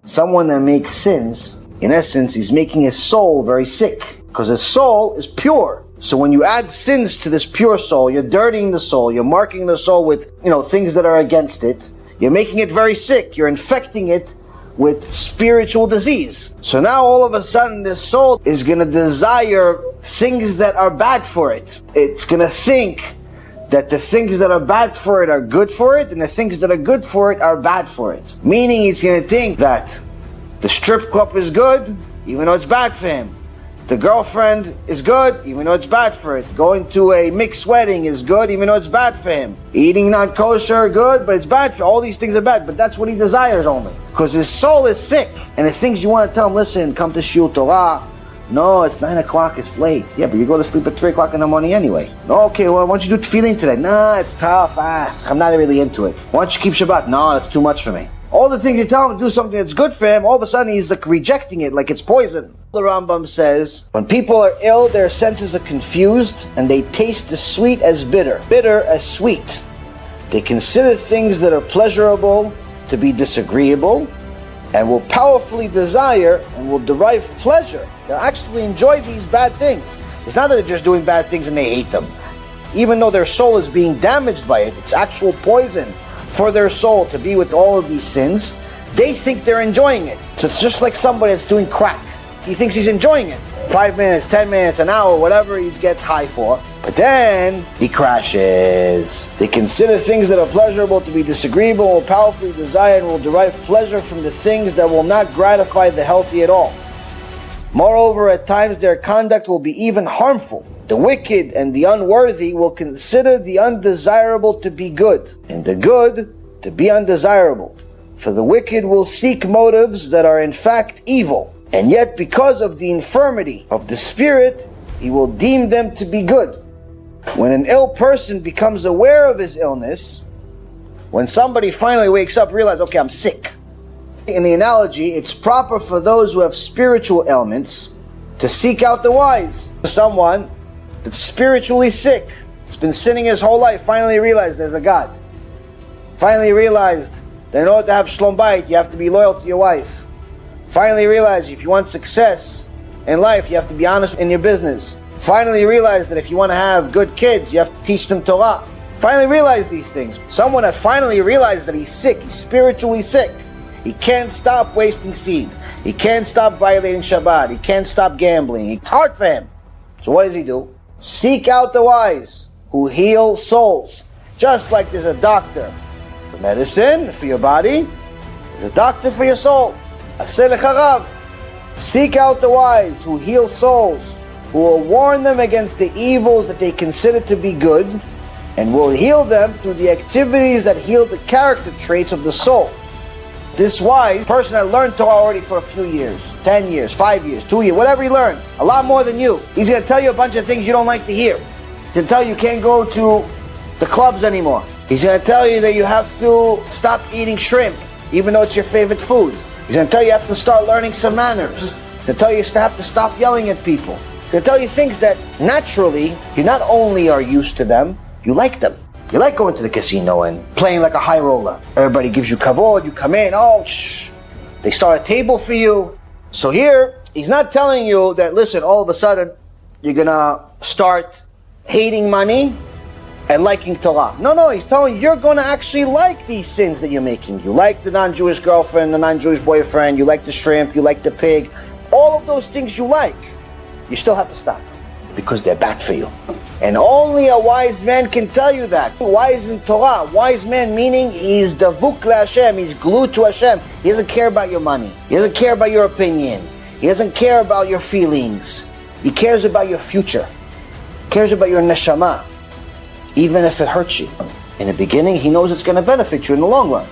Someone that makes sins, in essence, he's making his soul very sick, because his soul is pure. So when you add sins to this pure soul, you're dirtying the soul, you're marking the soul with, things that are against it. You're making it very sick, you're infecting it with spiritual disease. So now all of a sudden this soul is going to desire things that are bad for it. It's going to think that the things that are bad for it are good for it, and the things that are good for it are bad for it. Meaning he's going to think that the strip club is good, even though it's bad for him. The girlfriend is good, even though it's bad for it. Going to a mixed wedding is good, even though it's bad for him. Eating not kosher, good, but it's bad for all these things are bad, but that's what he desires only. Because his soul is sick. And the things you want to tell him, listen, come to Shiur Torah. No, it's 9 o'clock, it's late. Yeah, but you go to sleep at 3 o'clock in the morning anyway. No, okay, well, why don't you do tefillin today? Nah, it's tough. I'm not really into it. Why don't you keep Shabbat? No, that's too much for me. All the things you tell him to do something that's good for him, all of a sudden he's like rejecting it like it's poison. The Rambam says, when people are ill, their senses are confused and they taste the sweet as bitter, bitter as sweet. They consider things that are pleasurable to be disagreeable and will powerfully desire and will derive pleasure. They'll actually enjoy these bad things. It's not that they're just doing bad things and they hate them. Even though their soul is being damaged by it, it's actual poison for their soul to be with all of these sins. They think they're enjoying it. So it's just like somebody that's doing crack. He thinks he's enjoying it. 5 minutes, 10 minutes, an hour, whatever he gets high for. But then he crashes. They consider things that are pleasurable to be disagreeable, will powerfully desire and will derive pleasure from the things that will not gratify the healthy at all. Moreover, at times their conduct will be even harmful. The wicked and the unworthy will consider the undesirable to be good, and the good to be undesirable. For the wicked will seek motives that are in fact evil, and yet because of the infirmity of the spirit, he will deem them to be good. When an ill person becomes aware of his illness, when somebody finally wakes up and realizes, okay, I'm sick. In the analogy, it's proper for those who have spiritual ailments to seek out the wise. Someone that's spiritually sick, has been sinning his whole life, finally realized there's a God. Finally realized that in order to have shlom bayit, you have to be loyal to your wife. Finally realized if you want success in life, you have to be honest in your business. Finally realized that if you want to have good kids, you have to teach them Torah. Finally realized these things. Someone that finally realized that he's sick, he's spiritually sick. He can't stop wasting seed. He can't stop violating Shabbat. He can't stop gambling. It's hard for him. So what does he do? Seek out the wise who heal souls. Just like there's a doctor for medicine, for your body, there's a doctor for your soul. Aseh lecharav. Seek out the wise who heal souls, who will warn them against the evils that they consider to be good, and will heal them through the activities that heal the character traits of the soul. This wise person that learned Torah already for a few years, 10 years, 5 years, 2 years, whatever he learned, a lot more than you. He's going to tell you a bunch of things you don't like to hear. He's going to tell you can't go to the clubs anymore. He's going to tell you that you have to stop eating shrimp, even though it's your favorite food. He's going to tell you have to start learning some manners. He's going to tell you have to stop yelling at people. He's going to tell you things that naturally, you not only are used to them, you like them. You like going to the casino and playing like a high roller. Everybody gives you kavod, you come in, they start a table for you. So here, he's not telling you that, listen, all of a sudden, you're gonna start hating money and liking Torah. No, he's telling you, you're gonna actually like these sins that you're making. You like the non-Jewish girlfriend, the non-Jewish boyfriend, you like the shrimp, you like the pig. All of those things you like, you still have to stop because they're bad for you. And only a wise man can tell you that. Wise in Torah. Wise man meaning he's davuk LaHashem. He's glued to Hashem. He doesn't care about your money. He doesn't care about your opinion. He doesn't care about your feelings. He cares about your future. He cares about your neshama. Even if it hurts you. In the beginning, he knows it's going to benefit you in the long run.